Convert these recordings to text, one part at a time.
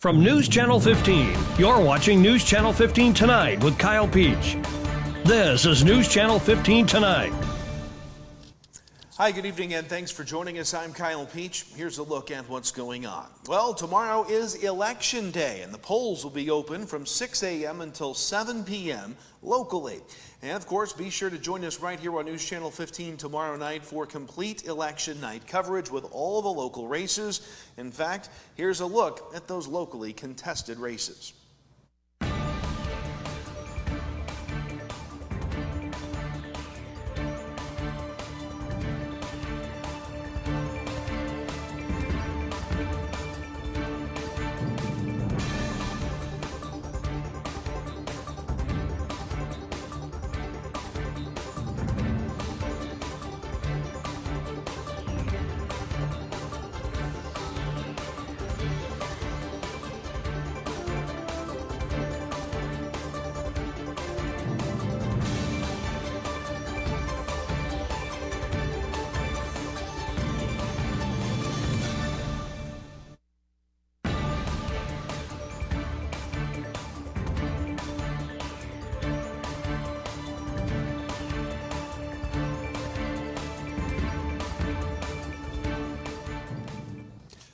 From News Channel 15, you're watching News Channel 15 Tonight with Kyle Peach. This is News Channel 15 Tonight. Hi, good evening, and thanks for joining us. I'm Kyle Peach. Here's a look at what's going on. Well, tomorrow is Election Day, and the polls will be open from 6 a.m. until 7 p.m. locally. And, of course, be sure to join us right here on News Channel 15 tomorrow night for complete election night coverage with all the local races. In fact, here's a look at those locally contested races.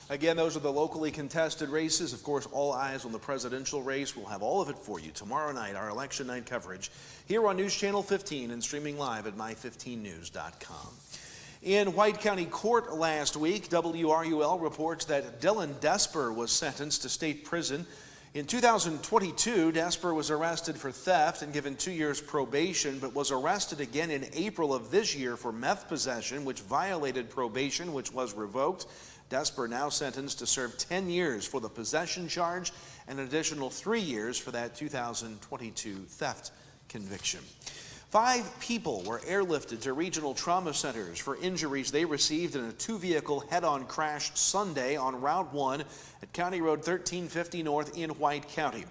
Again, those are the locally contested races. Of course, all eyes on the presidential race. We'll have all of it for you tomorrow night, our election night coverage here on News Channel 15 and streaming live at my15news.com. In White County Court last week, WRUL reports that Dylan Desper was sentenced to state prison. In 2022, Desper was arrested for theft and given 2 years probation, but was arrested again in April of this year for meth possession, which violated probation, which was revoked. Desper now sentenced to serve 10 years for the possession charge and an additional 3 years for that 2022 theft conviction. 5 people were airlifted to regional trauma centers for injuries they received in a 2-vehicle head-on crash Sunday on Route 1 at County Road 1350 North in White County.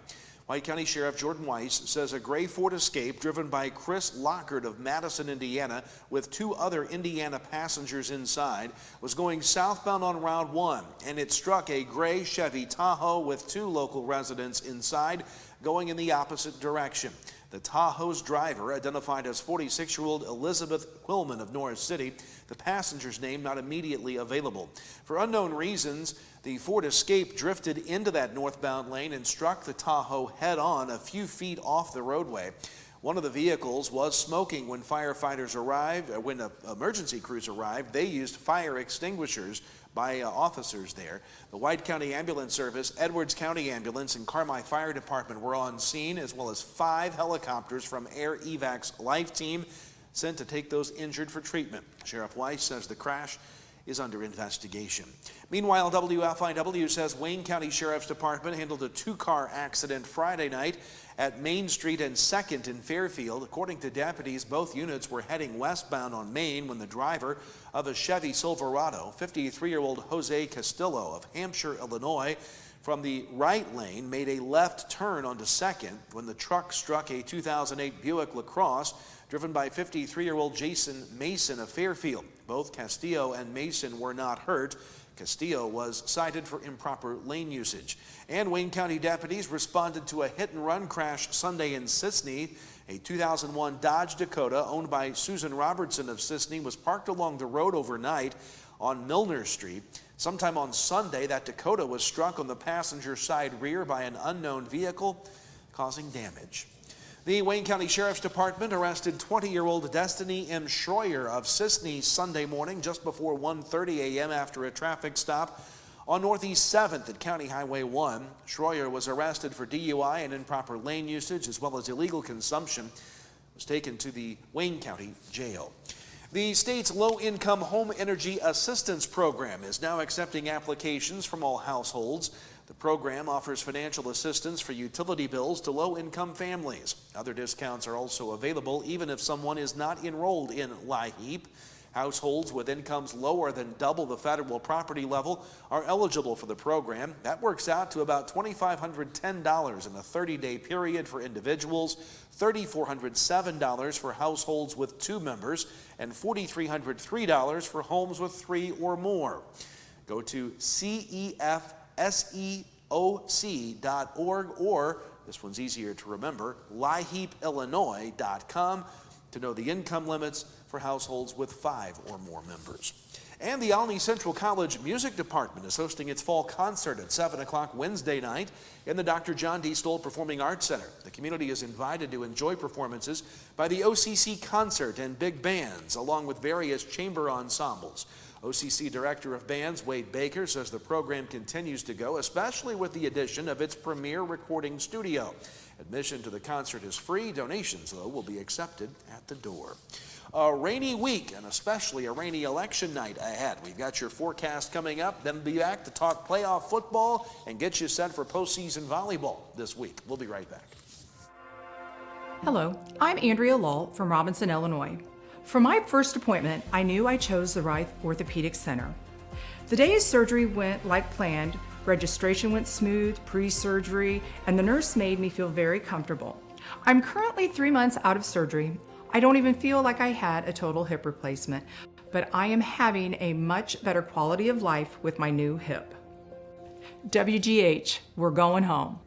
White County Sheriff Jordan Weiss says a gray Ford Escape driven by Chris Lockard of Madison, Indiana, with 2 other Indiana passengers inside, was going southbound on Route 1, and it struck a gray Chevy Tahoe with 2 local residents inside going in the opposite direction. The Tahoe's driver, identified as 46-year-old Elizabeth Quillman of Norris City, the passenger's name not immediately available. For unknown reasons, the Ford Escape drifted into that northbound lane and struck the Tahoe head-on a few feet off the roadway. One of the vehicles was smoking when firefighters arrived. When emergency crews arrived, they used fire extinguishers by officers there. The White County Ambulance Service, Edwards County Ambulance, and Carmi Fire Department were on scene, as well as 5 helicopters from Air Evac's Life Team sent to take those injured for treatment. Sheriff Weiss says the crash is under investigation. Meanwhile, WFIW says Wayne County Sheriff's Department handled a 2-car accident Friday night at Main Street and 2nd in Fairfield. According to deputies, both units were heading westbound on Main when the driver of a Chevy Silverado, 53-year-old Jose Castillo of Hampshire, Illinois, from the right lane made a left turn onto 2nd when the truck struck a 2008 Buick LaCrosse driven by 53-year-old Jason Mason of Fairfield. Both Castillo and Mason were not hurt. Castillo was cited for improper lane usage. And Wayne County deputies responded to a hit-and-run crash Sunday in Sisney. A 2001 Dodge Dakota owned by Susan Robertson of Sisney was parked along the road overnight on Milner Street. Sometime on Sunday, that Dakota was struck on the passenger side rear by an unknown vehicle, causing damage. The Wayne County Sheriff's Department arrested 20-year-old Destiny M. Schroyer of Sisney Sunday morning just before 1:30 a.m. after a traffic stop on Northeast 7th at County Highway 1. Schroyer was arrested for DUI and improper lane usage as well as illegal consumption. Was taken to the Wayne County Jail. The state's low-income home energy assistance program is now accepting applications from all households. The program offers financial assistance for utility bills to low-income families. Other discounts are also available even if someone is not enrolled in LIHEAP. Households with incomes lower than double the federal property level are eligible for the program. That works out to about $2,510 in a 30-day period for individuals, $3,407 for households with 2 members, and $4,303 for homes with 3 or more. Go to CEFSE or, this one's easier to remember, LIHEAPIllinois.com to know the income limits for households with 5 or more members. And the Alny Central College Music Department is hosting its fall concert at 7 o'clock Wednesday night in the Dr. John D. Stoll Performing Arts Center. The community is invited to enjoy performances by the OCC Concert and Big Bands, along with various chamber ensembles. OCC Director of Bands Wade Baker says the program continues to go, especially with the addition of its premier recording studio. Admission to the concert is free. Donations, though, will be accepted at the door. A rainy week, and especially a rainy election night ahead. We've got your forecast coming up, then be back to talk playoff football and get you set for postseason volleyball this week. We'll be right back. Hello, I'm Andrea Lull from Robinson, Illinois. For my first appointment, I knew I chose the right orthopedic center. The day his surgery went like planned, registration went smooth, pre-surgery, and the nurse made me feel very comfortable. I'm currently 3 months out of surgery. I don't even feel like I had a total hip replacement, but I am having a much better quality of life with my new hip. WGH, we're going home.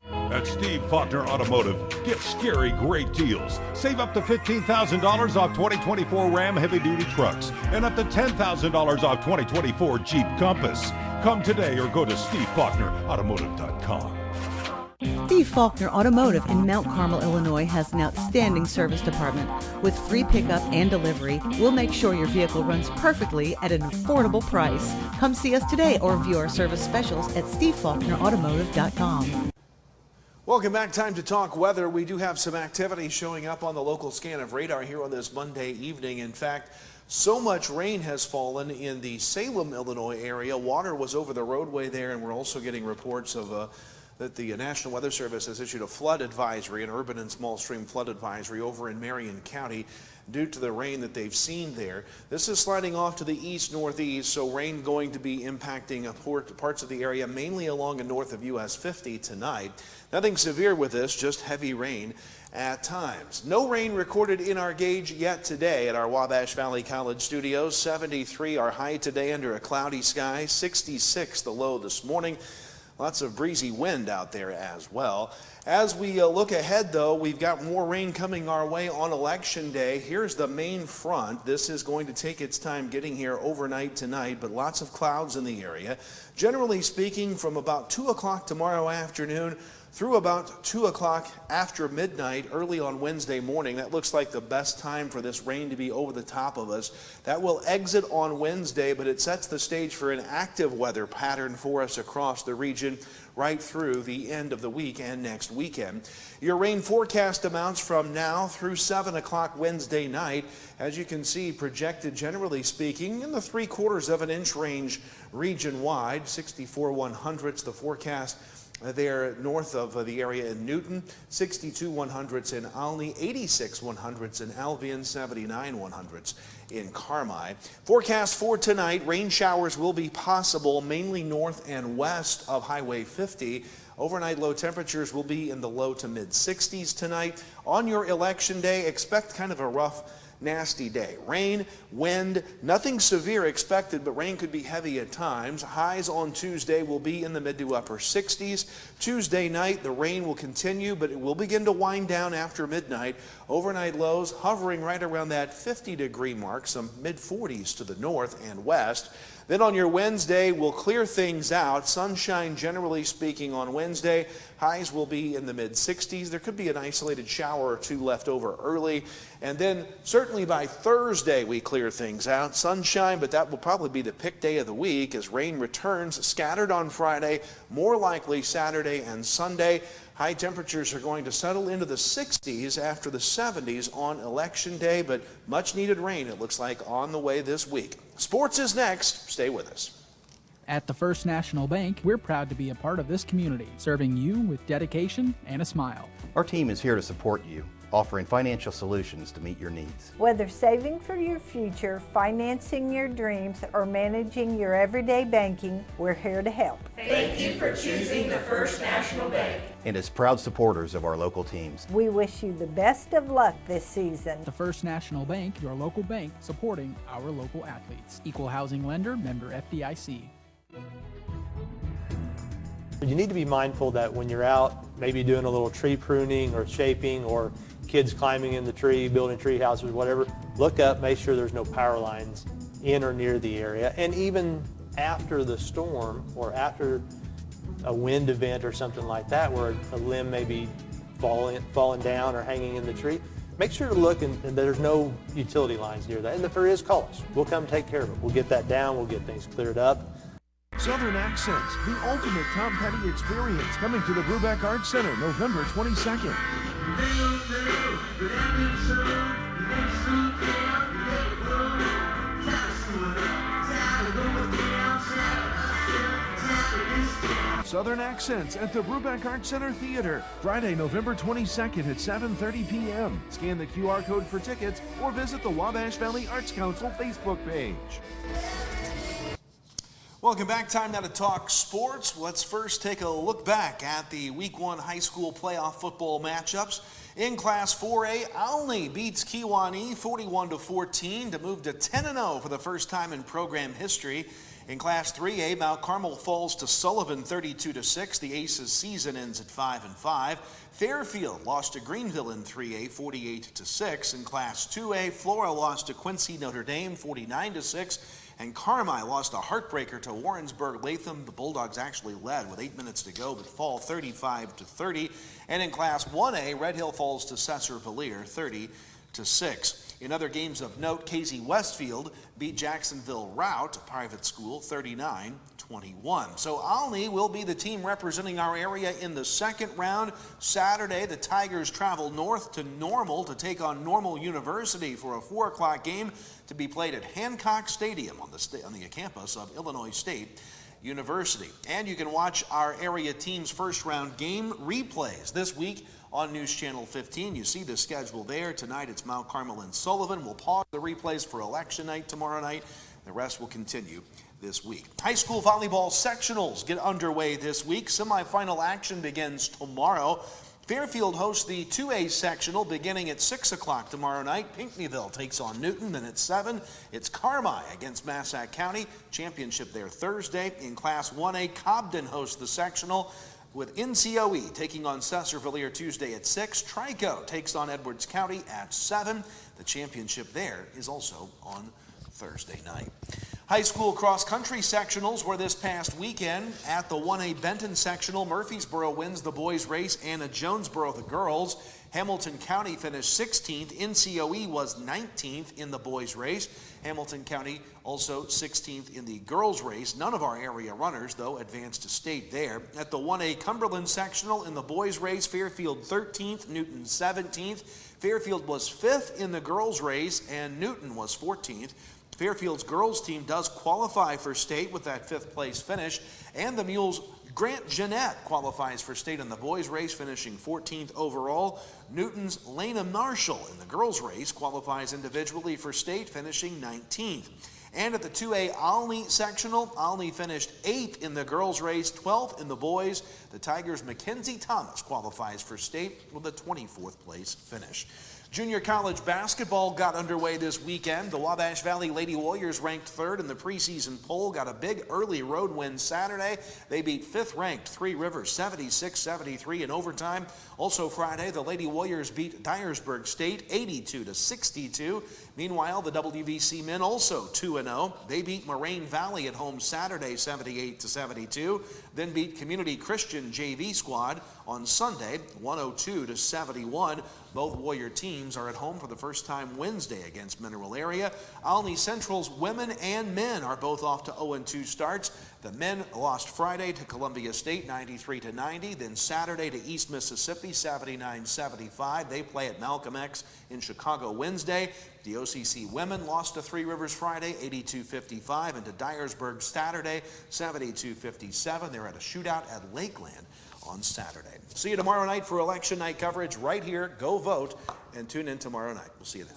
At Steve Faulkner Automotive, get scary great deals. Save up to $15,000 off 2024 Ram heavy-duty trucks and up to $10,000 off 2024 Jeep Compass. Come today or go to SteveFaulknerAutomotive.com. Steve Faulkner Automotive in Mount Carmel, Illinois has an outstanding service department. With free pickup and delivery, we'll make sure your vehicle runs perfectly at an affordable price. Come see us today or view our service specials at SteveFaulknerAutomotive.com. Welcome back. Time to talk weather. We do have some activity showing up on the local scan of radar here on this Monday evening. In fact, so much rain has fallen in the Salem, Illinois area. Water was over the roadway there, and we're also getting reports of that the National Weather Service has issued a flood advisory, an urban and small stream flood advisory over in Marion County due to the rain that they've seen there. This is sliding off to the east-northeast, so rain going to be impacting parts of the area, mainly along and north of US 50 tonight. Nothing severe with this, just heavy rain at times. No rain recorded in our gauge yet today at our Wabash Valley College studios. 73 our high today under a cloudy sky, 66 the low this morning. Lots of breezy wind out there as well. As we look ahead, though, we've got more rain coming our way on Election Day. Here's the main front. This is going to take its time getting here overnight tonight, but lots of clouds in the area. Generally speaking, from about 2 o'clock tomorrow afternoon through about 2 o'clock after midnight early on Wednesday morning. That looks like the best time for this rain to be over the top of us. That will exit on Wednesday, but it sets the stage for an active weather pattern for us across the region right through the end of the week and next weekend. Your rain forecast amounts from now through 7 o'clock Wednesday night. As you can see, projected generally speaking in the 3/4 of an inch range region-wide, 64 100ths the forecast there north of the area in Newton, 62 100ths in Alny, 86 100ths in Albion, 79 100ths in Carmi. Forecast for tonight, rain showers will be possible mainly north and west of Highway 50. Overnight low temperatures will be in the low to mid 60s tonight. On your election day, expect kind of a rough, nasty day. Rain, wind, nothing severe expected, but rain could be heavy at times. Highs on Tuesday will be in the mid to upper 60s. Tuesday night, the rain will continue, but it will begin to wind down after midnight. Overnight lows hovering right around that 50-degree mark, some mid 40s to the north and west. Then on your Wednesday, we'll clear things out. Sunshine, generally speaking, on Wednesday. Highs will be in the mid-60s. There could be an isolated shower or two left over early. And then certainly by Thursday, we clear things out. Sunshine, but that will probably be the pick day of the week as rain returns scattered on Friday, more likely Saturday and Sunday. High temperatures are going to settle into the 60s after the 70s on Election Day, but much needed rain, it looks like, on the way this week. Sports is next. Stay with us. At the First National Bank, we're proud to be a part of this community, serving you with dedication and a smile. Our team is here to support you, offering financial solutions to meet your needs. Whether saving for your future, financing your dreams, or managing your everyday banking, we're here to help. Thank you for choosing the First National Bank. And as proud supporters of our local teams, we wish you the best of luck this season. The First National Bank, your local bank supporting our local athletes. Equal housing lender, member FDIC. You need to be mindful that when you're out, maybe doing a little tree pruning or shaping, or kids climbing in the tree, building tree houses, whatever, look up, make sure there's no power lines in or near the area. And even after the storm or after a wind event or something like that, where a limb may be falling down or hanging in the tree, make sure to look and there's no utility lines near that. And if there is, call us. We'll come take care of it. We'll get that down. We'll get things cleared up. Southern Accents, the ultimate Tom Petty experience, coming to the Brubeck Arts Center November 22nd. Southern Accents at the Brubeck Arts Center Theater, Friday, November 22nd at 7:30 p.m. Scan the QR code for tickets or visit the Wabash Valley Arts Council Facebook page. Welcome back. Time now to talk sports. Let's first take a look back at the Week 1 high school playoff football matchups. In Class 4A, Olney beats Kewanee 41-14 to move to 10-0 for the first time in program history. In Class 3A, Mount Carmel falls to Sullivan 32-6. The Aces season ends at 5-5. Fairfield lost to Greenville in 3A 48-6. In Class 2A, Flora lost to Quincy Notre Dame 49-6. And Carmi lost a heartbreaker to Warrensburg Latham. The Bulldogs actually led with 8 minutes to go, but fall 35-30. And in Class 1A, Red Hill falls to Cesar-Valier 30-6. In other games of note, Casey Westfield beat Jacksonville Rout, a private school, 39-21. So Olney will be the team representing our area in the second round. Saturday, the Tigers travel north to Normal to take on Normal University for a 4 o'clock game to be played at Hancock Stadium on the campus of Illinois State University. And you can watch our area team's first round game replays this week on News Channel 15. You see the schedule there. Tonight it's Mount Carmel and Sullivan. We'll pause the replays for election night tomorrow night. The rest will continue this week. High school volleyball sectionals get underway this week. Semifinal action begins tomorrow. Fairfield hosts the 2A sectional beginning at 6 o'clock tomorrow night. Pinckneyville takes on Newton. Then at 7, it's Carmi against Massac County. Championship there Thursday. In Class 1A, Cobden hosts the sectional with NCOE taking on Cesar-Valier Tuesday at 6. Trico takes on Edwards County at 7. The championship there is also on Thursday night. High school cross-country sectionals were this past weekend. At the 1A Benton sectional, Murfreesboro wins the boys race, and at Jonesboro the girls. Hamilton County finished 16th. NCOE was 19th in the boys race. Hamilton County also 16th in the girls race. None of our area runners, though, advanced to state there. At the 1A Cumberland sectional in the boys race, Fairfield 13th, Newton 17th. Fairfield was 5th in the girls race, and Newton was 14th. Fairfield's girls team does qualify for state with that 5th place finish, and the Mules' Grant Jeanette qualifies for state in the boys race, finishing 14th overall. Newton's Lena Marshall in the girls race qualifies individually for state, finishing 19th. And at the 2A Olney sectional, Olney finished 8th in the girls race, 12th in the boys. The Tigers' Mackenzie Thomas qualifies for state with a 24th place finish. Junior college basketball got underway this weekend. The Wabash Valley Lady Warriors, ranked 3rd in the preseason poll, got a big early road win Saturday. They beat 5th-ranked Three Rivers 76-73 in overtime. Also Friday, the Lady Warriors beat Dyersburg State 82-62. Meanwhile, the WVC men also 2-0. They beat Moraine Valley at home Saturday 78-72. Then beat Community Christian JV squad on Sunday 102-71. Both Warrior teams are at home for the first time Wednesday against Mineral Area. Olney Central's women and men are both off to 0-2 starts. The men lost Friday to Columbia State 93-90. Then Saturday to East Mississippi 79-75. They play at Malcolm X in Chicago Wednesday. The OCC women lost to Three Rivers Friday 82-55 and to Dyersburg Saturday 72-57. They're at a shootout at Lakeland on Saturday. See you tomorrow night for election night coverage right here. Go vote and tune in tomorrow night. We'll see you then.